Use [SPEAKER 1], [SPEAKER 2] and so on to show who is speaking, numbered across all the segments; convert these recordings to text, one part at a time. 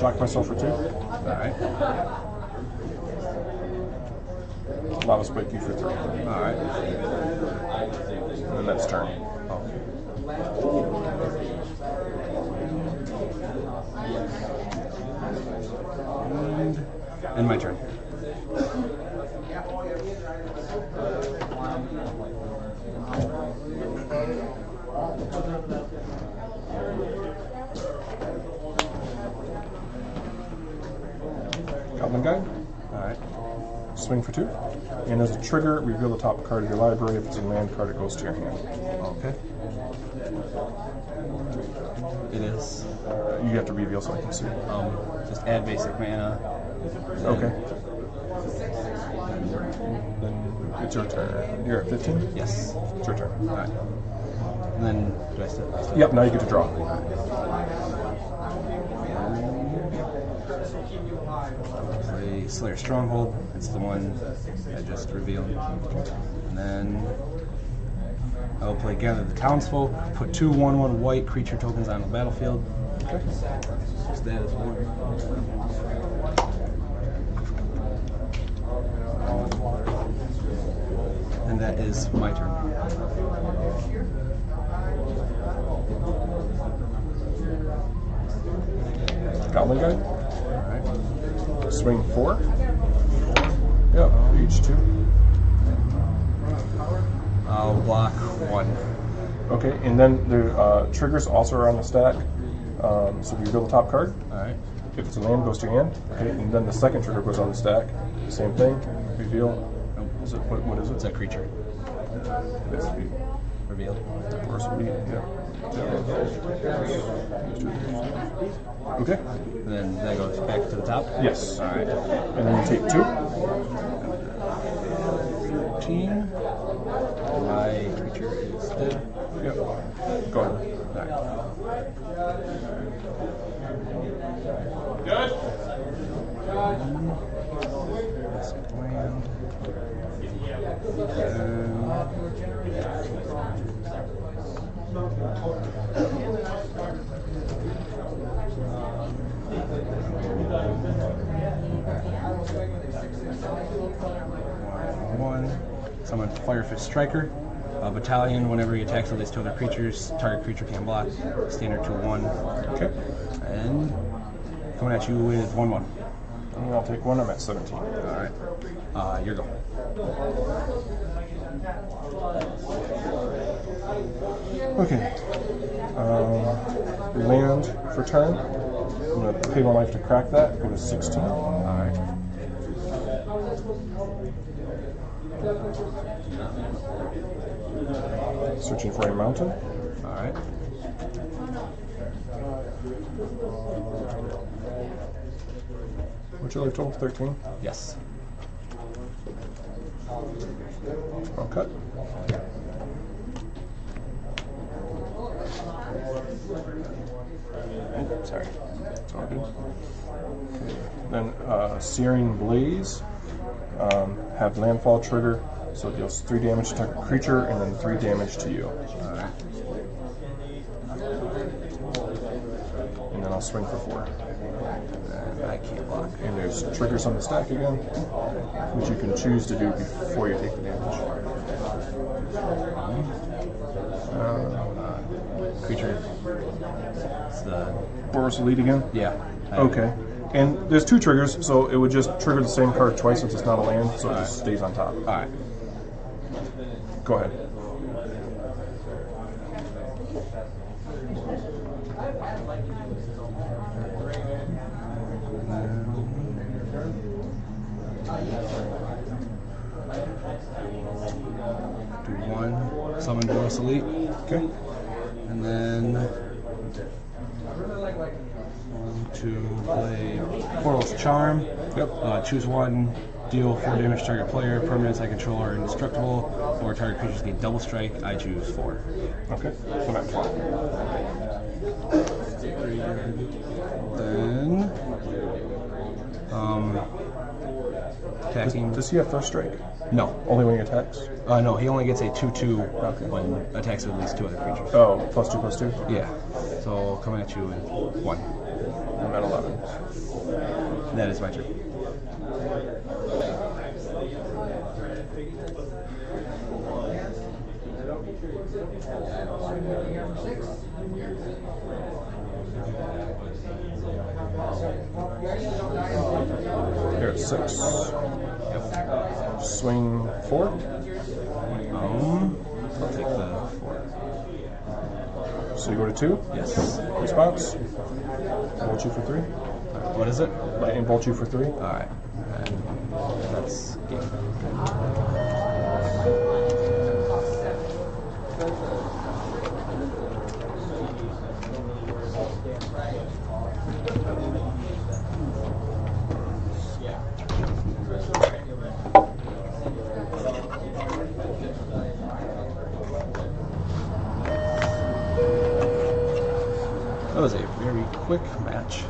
[SPEAKER 1] shock myself for 2.
[SPEAKER 2] Alright.
[SPEAKER 1] Lava Spike you for 3.
[SPEAKER 2] Alright.
[SPEAKER 1] And then that's turn.
[SPEAKER 2] And my turn.
[SPEAKER 1] Goblin Guide.
[SPEAKER 2] Alright.
[SPEAKER 1] Swing for 2. And as a trigger, reveal the top card of your library. If it's a land card, it goes to your hand.
[SPEAKER 2] Okay. It is.
[SPEAKER 1] You have to reveal so I can see.
[SPEAKER 2] Just add basic mana.
[SPEAKER 1] Okay. Then it's your turn. You're at 15?
[SPEAKER 2] Yes.
[SPEAKER 1] It's your turn.
[SPEAKER 2] Alright. And then do I still?
[SPEAKER 1] Yep, now you get to draw.
[SPEAKER 2] Play Slayer Stronghold. It's the one I just revealed. And then I'll play Gather the Townsfolk. Put 2 1/1 white creature tokens on the battlefield.
[SPEAKER 1] Okay.
[SPEAKER 2] Just that as one. And that is my turn.
[SPEAKER 1] Goblin Guide.
[SPEAKER 2] Alright.
[SPEAKER 1] Swing 4. Yep, each 2.
[SPEAKER 2] I'll block 1.
[SPEAKER 1] Okay, and then the triggers also are on the stack. So you reveal the top card.
[SPEAKER 2] Alright.
[SPEAKER 1] If it's a land, it goes to your hand. Okay, and then the second trigger goes on the stack. Same thing. Reveal. Is it, what is it?
[SPEAKER 2] It's a creature.
[SPEAKER 1] This would be
[SPEAKER 2] Revealed.
[SPEAKER 1] first would be, yeah. Okay.
[SPEAKER 2] And then that goes back to the top?
[SPEAKER 1] Yes.
[SPEAKER 2] Alright.
[SPEAKER 1] And then you take 2.
[SPEAKER 2] 13. My creature is dead.
[SPEAKER 1] Yep. Go ahead.
[SPEAKER 2] Alright.
[SPEAKER 3] Good.
[SPEAKER 2] Basic land. One. Summon Firefist Striker. Battalion, whenever he attacks at least 2 other creatures, target creature can block. Standard 2/1.
[SPEAKER 1] Okay.
[SPEAKER 2] And coming at you with 1/1.
[SPEAKER 1] And I'll take 1. I'm at 17.
[SPEAKER 2] Alright. You're going.
[SPEAKER 1] Okay. Land for turn. I'm going to pay 1 life to crack that. Go to 16.
[SPEAKER 2] Alright.
[SPEAKER 1] Searching for a mountain.
[SPEAKER 2] Alright.
[SPEAKER 1] What's your life total? 13.
[SPEAKER 2] Yes.
[SPEAKER 1] I'll cut. Oh, sorry. It's all good. Then Searing Blaze. Have landfall trigger, so it deals 3 damage to target creature and then 3 damage to you.
[SPEAKER 2] Alright.
[SPEAKER 1] And then I'll swing for 4.
[SPEAKER 2] I can't block.
[SPEAKER 1] And there's triggers on the stack again, which you can choose to do before you take the damage.
[SPEAKER 2] Creature. It's the.
[SPEAKER 1] Boros Elite again?
[SPEAKER 2] Yeah.
[SPEAKER 1] Okay. And there's 2 triggers, so it would just trigger the same card twice since it's not a land, so it just stays on top.
[SPEAKER 2] Alright.
[SPEAKER 1] Go ahead.
[SPEAKER 2] Do 1. Summon Boros Elite.
[SPEAKER 1] Okay.
[SPEAKER 2] And then. 1, 2, play Portal's Charm.
[SPEAKER 1] Yep.
[SPEAKER 2] Choose 1, deal 4 damage to target player, permanents I control are indestructible, or target creatures gain double strike. I choose 4.
[SPEAKER 1] Okay. So I'm at 12.
[SPEAKER 2] Then. Attacking.
[SPEAKER 1] Does he have first strike?
[SPEAKER 2] No.
[SPEAKER 1] Only when he attacks?
[SPEAKER 2] No, he only gets a 2/2
[SPEAKER 1] Okay.
[SPEAKER 2] when attacks with at least 2 other creatures.
[SPEAKER 1] Oh, +2/+2?
[SPEAKER 2] Yeah. So coming at you with 1.
[SPEAKER 1] I'm at 11.
[SPEAKER 2] That is my turn.
[SPEAKER 1] You're at 6.
[SPEAKER 2] Yep.
[SPEAKER 1] Swing 4.
[SPEAKER 2] I'll take the 4.
[SPEAKER 1] So you go to 2.
[SPEAKER 2] Yes.
[SPEAKER 1] Response. Bolt you for 3.
[SPEAKER 2] What is it?
[SPEAKER 1] Lightning bolt you for 3.
[SPEAKER 2] All right. That's game. That was a very quick match.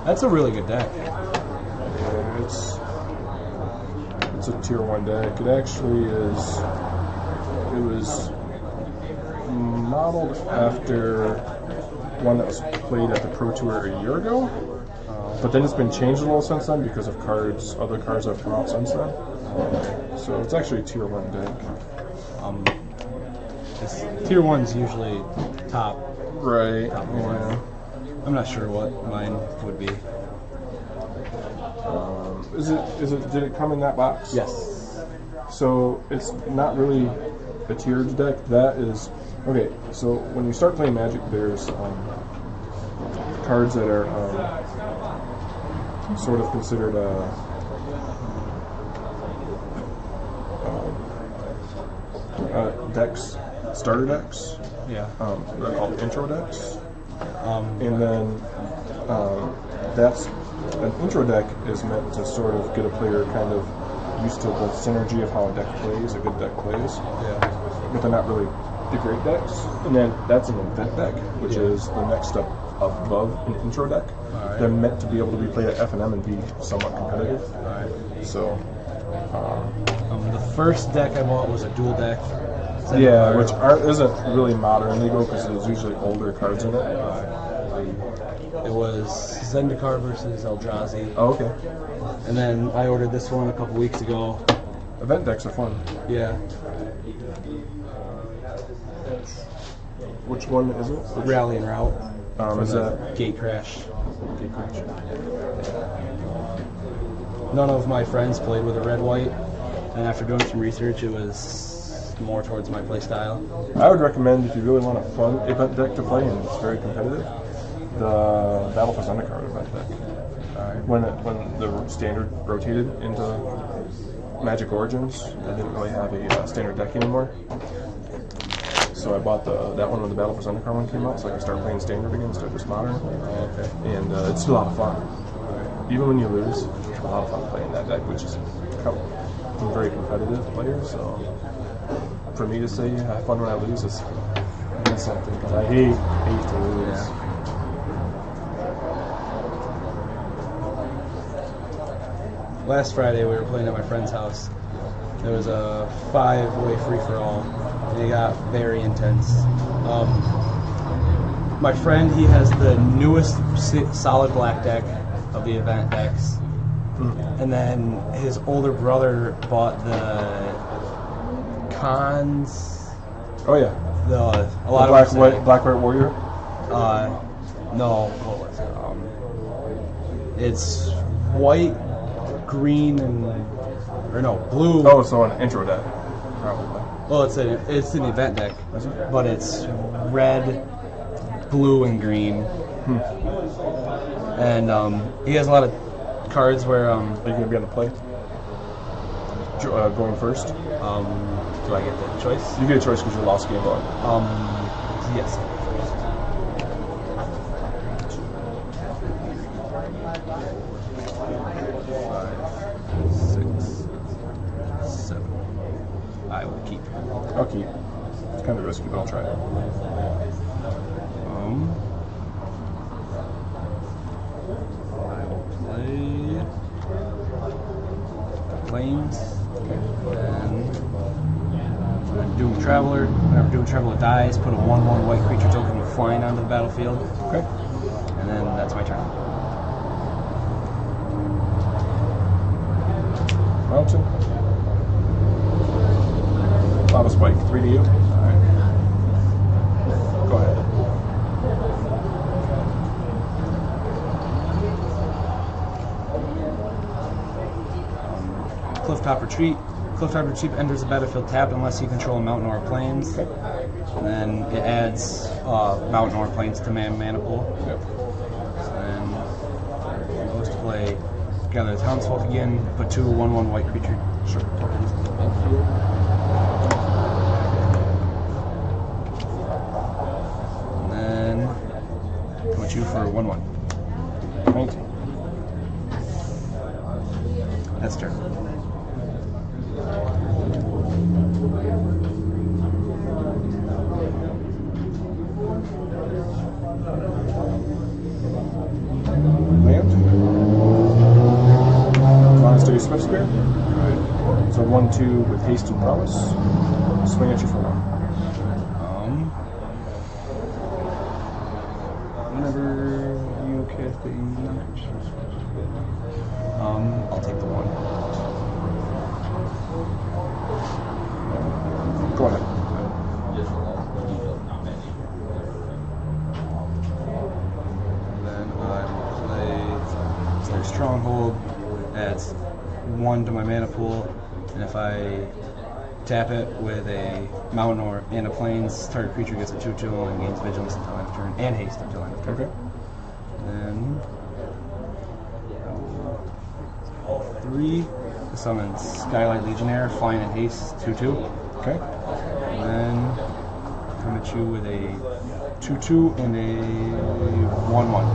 [SPEAKER 2] That's a really good deck.
[SPEAKER 1] Yeah, it's a tier 1 deck. It actually is. It was modeled after one that was played at the Pro Tour a year ago, but then it's been changed a little since then because of cards. Other cards have come out since then. So it's actually a tier 1 deck.
[SPEAKER 2] Tier 1's usually top.
[SPEAKER 1] Right.
[SPEAKER 2] Yeah. I'm not sure what mine would be.
[SPEAKER 1] Did it come in that box?
[SPEAKER 2] Yes.
[SPEAKER 1] So it's not really a tiered deck. That is okay. So when you start playing Magic, there's cards that are sort of considered decks, starter decks.
[SPEAKER 2] Yeah.
[SPEAKER 1] They're called intro decks. And then that's an intro deck is meant to sort of get a player kind of used to the synergy of how a deck plays, a good deck plays.
[SPEAKER 2] Yeah.
[SPEAKER 1] But they're not really the great decks. And then that's an event deck, which is the next step above an intro deck.
[SPEAKER 2] Right.
[SPEAKER 1] They're meant to be able to be played at FNM and be somewhat competitive.
[SPEAKER 2] Alright.
[SPEAKER 1] So,
[SPEAKER 2] The first deck I bought was a dual deck.
[SPEAKER 1] yeah, which isn't really modern legal because there's usually older cards in it.
[SPEAKER 2] It was Zendikar versus Eldrazi.
[SPEAKER 1] Oh, okay.
[SPEAKER 2] And then I ordered this one a couple weeks ago.
[SPEAKER 1] Event decks are fun.
[SPEAKER 2] Yeah.
[SPEAKER 1] Which one is it?
[SPEAKER 2] Rally and Route.
[SPEAKER 1] Is that
[SPEAKER 2] Gate Crash.
[SPEAKER 1] Gate Crash?
[SPEAKER 2] None of my friends played with a red-white, and after doing some research, it was more towards my play style.
[SPEAKER 1] I would recommend if you really want a fun event deck to play and it's very competitive, the Battle for Zendikar event deck. When the standard rotated into Magic Origins, they didn't really have a standard deck anymore. So I bought that one when the Battle for Zendikar one came out, so I could start playing standard again instead of just modern.
[SPEAKER 2] Okay.
[SPEAKER 1] And it's a lot of fun. Even when you lose, it's a lot of fun playing that deck, which is I'm a very competitive player, so for me to say have fun when I lose is something, because I hate to lose.
[SPEAKER 2] Yeah. Last Friday we were playing at my friend's house. There was a 5-way free-for-all, and it got very intense. My friend, he has the newest solid black deck of the event decks, and then his older brother bought the Cons.
[SPEAKER 1] Oh yeah,
[SPEAKER 2] A lot of
[SPEAKER 1] Black White Warrior.
[SPEAKER 2] No, what was it? It's white, green, and blue.
[SPEAKER 1] Oh, so an intro deck, probably.
[SPEAKER 2] Well, it's an event deck,
[SPEAKER 1] Is it?
[SPEAKER 2] but it's red, blue, and green. And he has a lot of cards where
[SPEAKER 1] Are you going to be on the play? Going first?
[SPEAKER 2] do I get the choice?
[SPEAKER 1] You get a choice because you lost game one.
[SPEAKER 2] Yes. I will keep.
[SPEAKER 1] I'll keep. It's kind of risky, but I'll try it.
[SPEAKER 2] I will play the Plains. Then Doom Traveler. Whenever Doom Traveler dies, put a 1/1 white creature token with flying onto the battlefield.
[SPEAKER 1] Okay.
[SPEAKER 2] And then That's my turn.
[SPEAKER 1] Mountain. Lava Spike, 3 to you.
[SPEAKER 2] Alright.
[SPEAKER 1] Go ahead.
[SPEAKER 2] Clifftop Retreat. Clifftop Retreat enters the battlefield tapped unless you control a mountain or plains.
[SPEAKER 1] Okay.
[SPEAKER 2] And then it adds mountain or plains to mana pool.
[SPEAKER 1] Yep.
[SPEAKER 2] And goes to play Gather the Townsfolk again, put 2 1/1 white creature tokens in the battlefield. And then come at you for 1/1.
[SPEAKER 1] 19.
[SPEAKER 2] That's turn.
[SPEAKER 1] Land. Monastery Swift Spear. So 1/2 with haste and promise. Swing at you for 1.
[SPEAKER 2] Whenever you cast a notch. I'll take the 1.
[SPEAKER 1] Go ahead.
[SPEAKER 2] Then I will play their Stronghold, adds 1 to my mana pool, and if I tap it with a mountain or and a plains, target creature gets a 2/2 and gains vigilance until end of turn, and haste until end of turn.
[SPEAKER 1] Okay.
[SPEAKER 2] Then 3 to summon Skylight Legionnaire, flying and haste, 2/2.
[SPEAKER 1] Okay.
[SPEAKER 2] And then come at you with a 2/2 and a 1/1.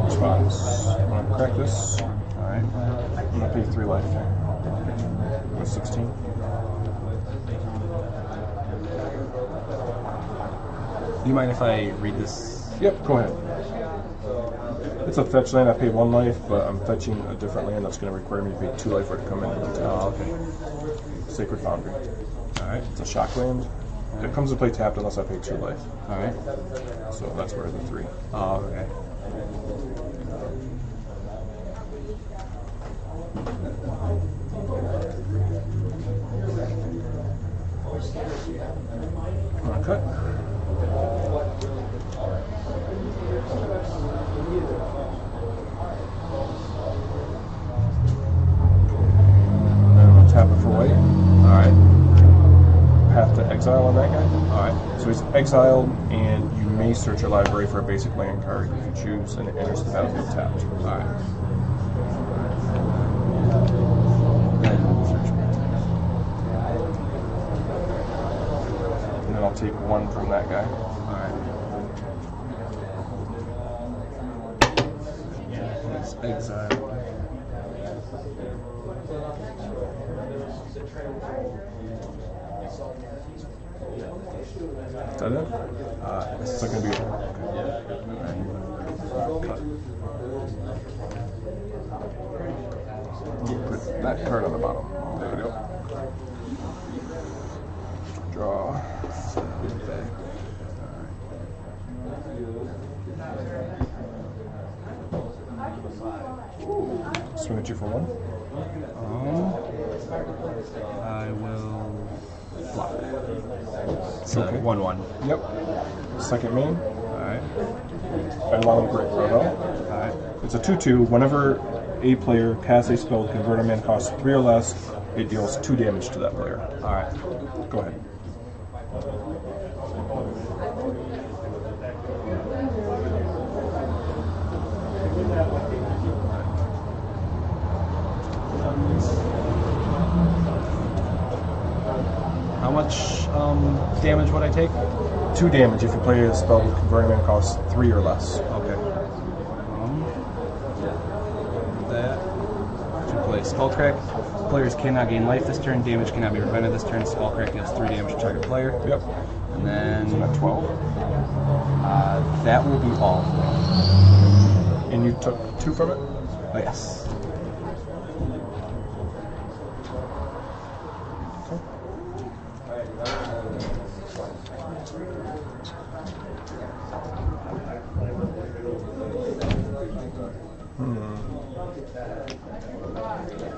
[SPEAKER 1] Response. I'm going to crack this.
[SPEAKER 2] Alright.
[SPEAKER 1] I'm going to pay 3 life. With 16.
[SPEAKER 2] Do you mind if I read this?
[SPEAKER 1] Yep, go ahead. It's a fetch land. I pay 1 life, but I'm fetching a different land that's going to require me to pay 2 life for it to come in.
[SPEAKER 2] Oh, okay.
[SPEAKER 1] Sacred Foundry.
[SPEAKER 2] Alright.
[SPEAKER 1] It's a shock land. It comes to play tapped unless I pay 2 life.
[SPEAKER 2] Alright.
[SPEAKER 1] So that's where the 3.
[SPEAKER 2] Oh, okay.
[SPEAKER 1] Cut. Tap it for white.
[SPEAKER 2] Alright.
[SPEAKER 1] Have to exile on that guy.
[SPEAKER 2] Alright.
[SPEAKER 1] So he's exiled, and you may search your library for a basic land card if you choose, and it enters the battlefield tapped.
[SPEAKER 2] Alright. Then search me.
[SPEAKER 1] And then I'll take 1 from that guy.
[SPEAKER 2] Alright. Let's exile.
[SPEAKER 1] Is that it? This is going to be it.
[SPEAKER 2] Cut.
[SPEAKER 1] Put that card on the bottom. There we go. Draw. Swing at you for 1.
[SPEAKER 2] I will block. So
[SPEAKER 1] Okay.
[SPEAKER 2] 1/1.
[SPEAKER 1] Yep. Second main.
[SPEAKER 2] Alright.
[SPEAKER 1] Along Great Bravo.
[SPEAKER 2] Alright.
[SPEAKER 1] It's a 2/2. Whenever a player casts a spell with convert a mana cost 3 or less, it deals 2 damage to that player.
[SPEAKER 2] Alright.
[SPEAKER 1] Go ahead.
[SPEAKER 2] How much damage would I take?
[SPEAKER 1] 2 damage if you play a spell with convert a mana cost 3 or less.
[SPEAKER 2] Okay. That. To play Skullcrack. Players cannot gain life this turn. Damage cannot be prevented this turn. Skullcrack deals 3 damage to target player.
[SPEAKER 1] Yep.
[SPEAKER 2] And then
[SPEAKER 1] So at 12.
[SPEAKER 2] that will be all.
[SPEAKER 1] And you took 2 from it?
[SPEAKER 2] Oh, yes.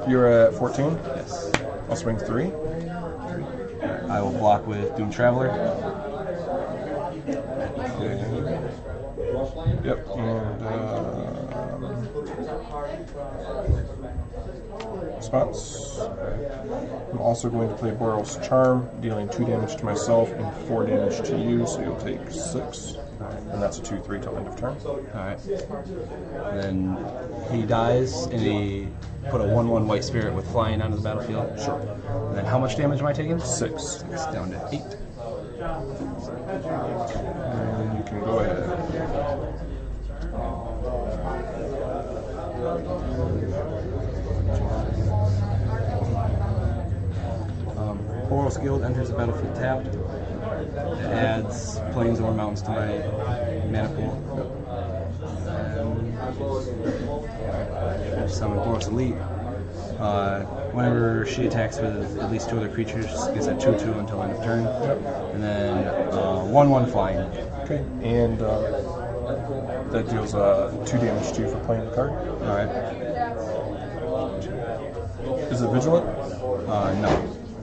[SPEAKER 1] You're at 14.
[SPEAKER 2] Yes.
[SPEAKER 1] I'll swing 3.
[SPEAKER 2] I will block with Doom Traveler.
[SPEAKER 1] Okay. Yep. And response. I'm also going to play Boros Charm, dealing 2 damage to myself and 4 damage to you, so you'll take 6. And that's a 2/3 till end of turn.
[SPEAKER 2] Alright. Then he dies, and he put a 1/1 white spirit with flying onto the battlefield.
[SPEAKER 1] Sure.
[SPEAKER 2] And then how much damage am I taking?
[SPEAKER 1] 6.
[SPEAKER 2] It's down to 8.
[SPEAKER 1] And you can go ahead.
[SPEAKER 2] Boros Guild enters the battlefield tapped. It adds plains or mountains to my mana pool. And summon Boros Elite. Whenever she attacks with at least 2 other creatures, gets a 2/2 until end of turn. And then 1/1 flying.
[SPEAKER 1] Okay. And that deals 2 damage to you for playing the card.
[SPEAKER 2] Alright.
[SPEAKER 1] Is it vigilant?
[SPEAKER 2] No.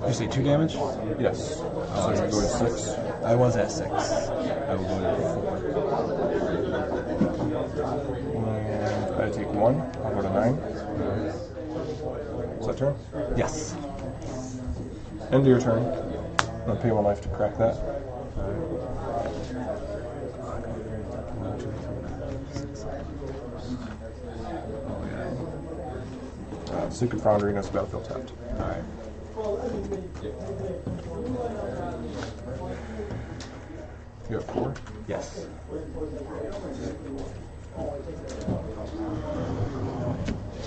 [SPEAKER 2] You say 2 damage?
[SPEAKER 1] Yes. So you go to 6.
[SPEAKER 2] I was at 6. I will go to 4.
[SPEAKER 1] And I take 1. I'll go to 9. Is that turn?
[SPEAKER 2] Yes.
[SPEAKER 1] End of your turn. I'm going to pay 1 life to crack that. Secret Foundry is battlefield tapped.
[SPEAKER 2] Alright.
[SPEAKER 1] You have 4?
[SPEAKER 2] Yes.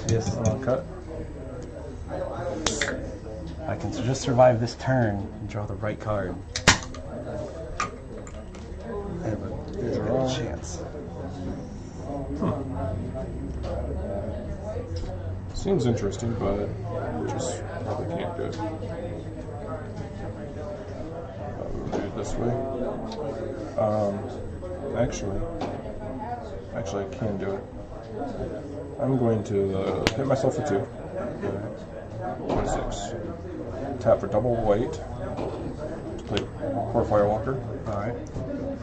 [SPEAKER 2] Yes.
[SPEAKER 1] Cut.
[SPEAKER 2] I can just survive this turn and draw the right card. I have a very good chance.
[SPEAKER 1] Seems interesting, but just probably can't do it. We'll do it this way. Actually, I can do it. I'm going to hit myself for 2. Go to 6. Tap for double white to play Core Firewalker.
[SPEAKER 2] Alright.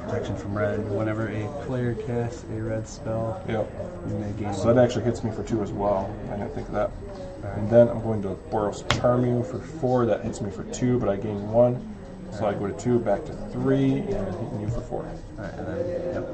[SPEAKER 2] Protection from red. Whenever a player casts a red spell,
[SPEAKER 1] Yep.
[SPEAKER 2] you may gain
[SPEAKER 1] So that actually hits me for 2 as well. I didn't think of that. And then I'm going to Boros Charm you for 4. That hits me for 2, but I gain 1. So I go to 2, back to 3, and hitting you for 4.
[SPEAKER 2] Alright, and then, yep.